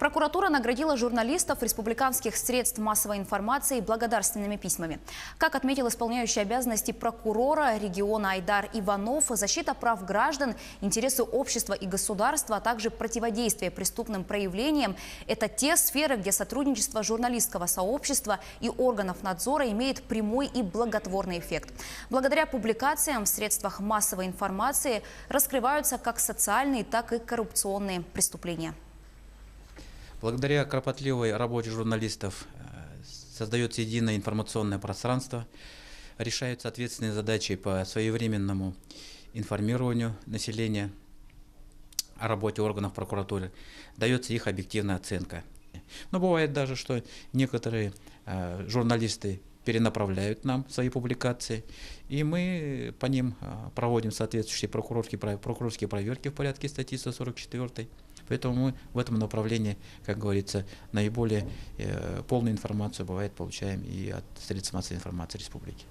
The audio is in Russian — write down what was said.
Прокуратура наградила журналистов республиканских средств массовой информации благодарственными письмами. Как отметил исполняющий обязанности прокурора региона Айдар Иванов, защита прав граждан, интересы общества и государства, а также противодействие преступным проявлениям – это те сферы, где сотрудничество журналистского сообщества и органов надзора имеет прямой и благотворный эффект. Благодаря публикациям в средствах массовой информации раскрываются как социальные, так и коррупционные преступления. Благодаря кропотливой работе журналистов создается единое информационное пространство, решаются ответственные задачи по своевременному информированию населения о работе органов прокуратуры, дается их объективная оценка. Но бывает даже, что некоторые журналисты перенаправляют нам свои публикации, и мы по ним проводим соответствующие прокурорские проверки в порядке статьи 144. Поэтому мы в этом направлении, как говорится, наиболее полную информацию бывает получаем и от средств массовой информации республики.